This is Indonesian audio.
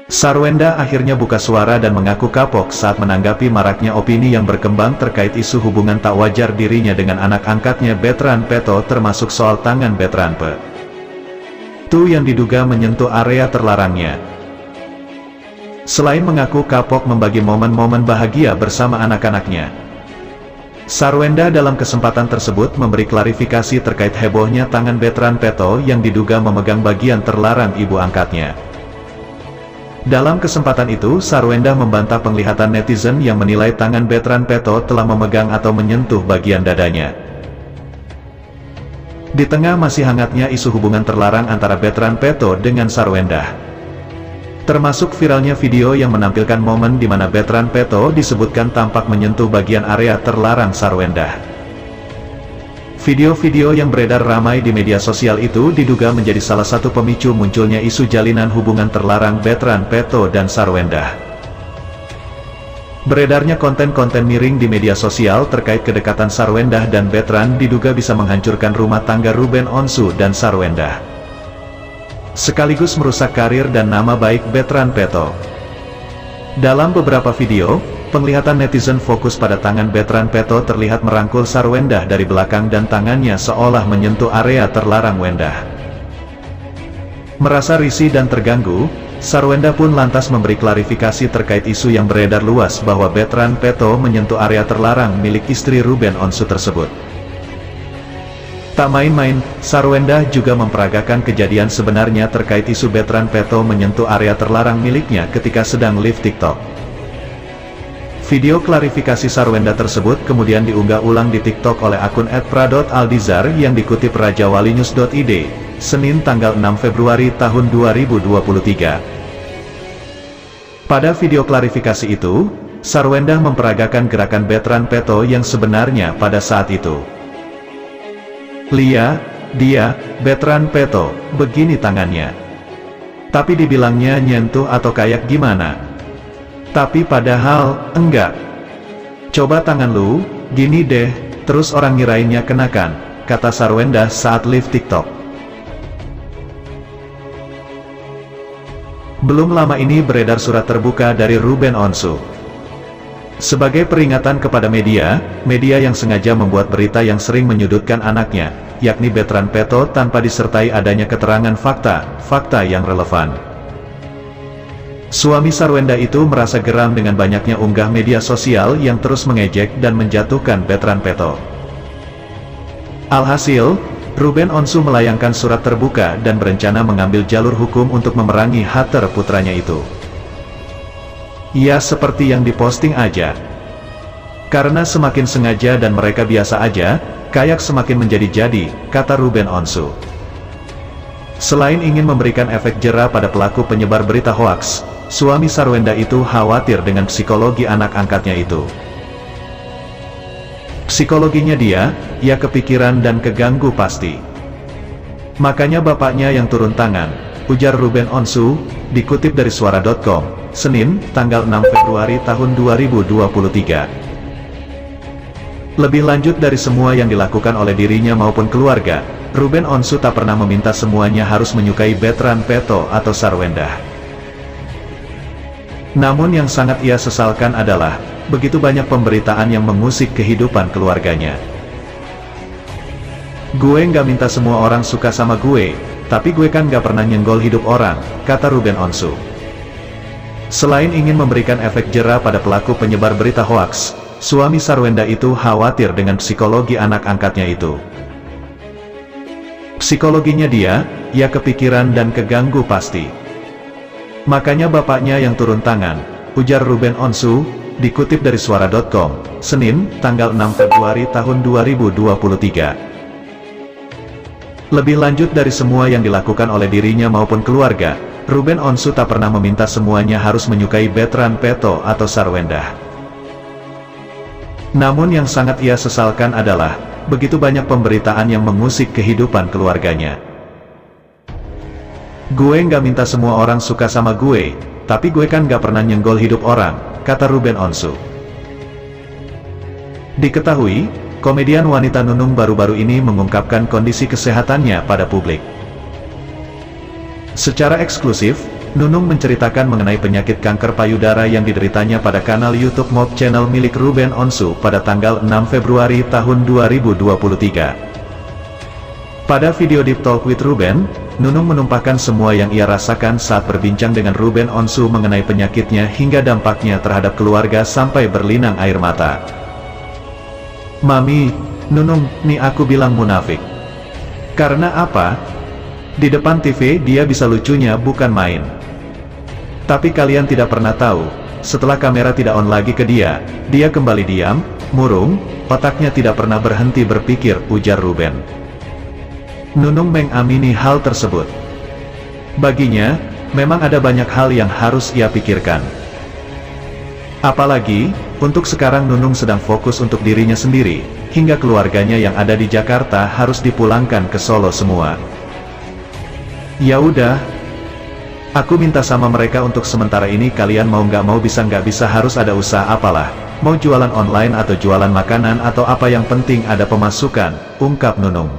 Sarwenda akhirnya buka suara dan mengaku kapok saat menanggapi maraknya opini yang berkembang terkait isu hubungan tak wajar dirinya dengan anak angkatnya Bertrand Peto, termasuk soal tangan Bertrand Peto yang diduga menyentuh area terlarangnya. Selain mengaku kapok membagi momen-momen bahagia bersama anak-anaknya, Sarwenda dalam kesempatan tersebut memberi klarifikasi terkait hebohnya tangan Bertrand Peto yang diduga memegang bagian terlarang ibu angkatnya. Dalam kesempatan itu, Sarwenda membantah penglihatan netizen yang menilai tangan Bertrand Peto telah memegang atau menyentuh bagian dadanya. Di tengah masih hangatnya isu hubungan terlarang antara Bertrand Peto dengan Sarwenda, termasuk viralnya video yang menampilkan momen di mana Bertrand Peto disebutkan tampak menyentuh bagian area terlarang Sarwenda. Video-video yang beredar ramai di media sosial itu diduga menjadi salah satu pemicu munculnya isu jalinan hubungan terlarang Bertrand Peto dan Sarwenda. Beredarnya konten-konten miring di media sosial terkait kedekatan Sarwenda dan Bertrand diduga bisa menghancurkan rumah tangga Ruben Onsu dan Sarwenda, sekaligus merusak karir dan nama baik Bertrand Peto. Dalam beberapa video, penglihatan netizen fokus pada tangan Bertrand Peto terlihat merangkul Sarwenda dari belakang dan tangannya seolah menyentuh area terlarang Wenda. Merasa risih dan terganggu, Sarwenda pun lantas memberi klarifikasi terkait isu yang beredar luas bahwa Bertrand Peto menyentuh area terlarang milik istri Ruben Onsu tersebut. Tak main-main, Sarwenda juga memperagakan kejadian sebenarnya terkait isu Bertrand Peto menyentuh area terlarang miliknya ketika sedang live TikTok. Video klarifikasi Sarwenda tersebut kemudian diunggah ulang di TikTok oleh akun @pra.aldizar yang dikutip rajawalinews.id, Senin tanggal 6 Februari tahun 2023. Pada video klarifikasi itu, Sarwenda memperagakan gerakan Bertrand Peto yang sebenarnya pada saat itu. Dia, Bertrand Peto, begini tangannya. Tapi dibilangnya nyentuh atau kayak gimana? Tapi padahal, enggak. Coba tangan lu, gini deh, terus orang ngirainnya kenakan, kata Sarwenda saat live TikTok. Belum lama ini beredar surat terbuka dari Ruben Onsu. Sebagai peringatan kepada media yang sengaja membuat berita yang sering menyudutkan anaknya, yakni Bertrand Peto tanpa disertai adanya keterangan fakta yang relevan. Suami Sarwenda itu merasa geram dengan banyaknya unggah media sosial yang terus mengejek dan menjatuhkan Bertrand Peto. Alhasil, Ruben Onsu melayangkan surat terbuka dan berencana mengambil jalur hukum untuk memerangi hater putranya itu. Ya seperti yang diposting aja. Karena semakin sengaja dan mereka biasa aja, kayak semakin menjadi-jadi, kata Ruben Onsu. Selain ingin memberikan efek jera pada pelaku penyebar berita hoaks, suami Sarwenda itu khawatir dengan psikologi anak angkatnya itu. Psikologinya dia, ya kepikiran dan keganggu pasti. Makanya bapaknya yang turun tangan, ujar Ruben Onsu, dikutip dari suara.com, Senin, tanggal 6 Februari tahun 2023. Lebih lanjut dari semua yang dilakukan oleh dirinya maupun keluarga, Ruben Onsu tak pernah meminta semuanya harus menyukai Bertrand Peto atau Sarwenda. Namun yang sangat ia sesalkan adalah, begitu banyak pemberitaan yang mengusik kehidupan keluarganya. Gue nggak minta semua orang suka sama gue, tapi gue kan nggak pernah nyenggol hidup orang, kata Ruben Onsu. Selain ingin memberikan efek jera pada pelaku penyebar berita hoaks, suami Sarwenda itu khawatir dengan psikologi anak angkatnya itu. Psikologinya dia, ya kepikiran dan keganggu pasti. Makanya bapaknya yang turun tangan, ujar Ruben Onsu, dikutip dari suara.com, Senin, tanggal 6 Februari tahun 2023. Lebih lanjut dari semua yang dilakukan oleh dirinya maupun keluarga, Ruben Onsu tak pernah meminta semuanya harus menyukai Bertrand Peto atau Sarwenda. Namun yang sangat ia sesalkan adalah, begitu banyak pemberitaan yang mengusik kehidupan keluarganya. Gue nggak minta semua orang suka sama gue, tapi gue kan nggak pernah nyenggol hidup orang, kata Ruben Onsu. Diketahui, komedian wanita Nunung baru-baru ini mengungkapkan kondisi kesehatannya pada publik. Secara eksklusif, Nunung menceritakan mengenai penyakit kanker payudara yang dideritanya pada kanal YouTube Mob Channel milik Ruben Onsu pada tanggal 6 Februari tahun 2023. Pada video Deep Talk with Ruben, Nunung menumpahkan semua yang ia rasakan saat berbincang dengan Ruben Onsu mengenai penyakitnya hingga dampaknya terhadap keluarga sampai berlinang air mata. "Mami, Nunung, nih aku bilang munafik. Karena apa? Di depan TV dia bisa lucunya bukan main. Tapi kalian tidak pernah tahu, setelah kamera tidak on lagi ke dia kembali diam, murung, otaknya tidak pernah berhenti berpikir," ujar Ruben. Nunung mengamini hal tersebut. Baginya, memang ada banyak hal yang harus ia pikirkan. Apalagi, untuk sekarang Nunung sedang fokus untuk dirinya sendiri, hingga keluarganya yang ada di Jakarta harus dipulangkan ke Solo semua. "Ya udah, aku minta sama mereka untuk sementara ini kalian mau nggak mau bisa nggak bisa harus ada usaha apalah, mau jualan online atau jualan makanan atau apa yang penting ada pemasukan," ungkap Nunung.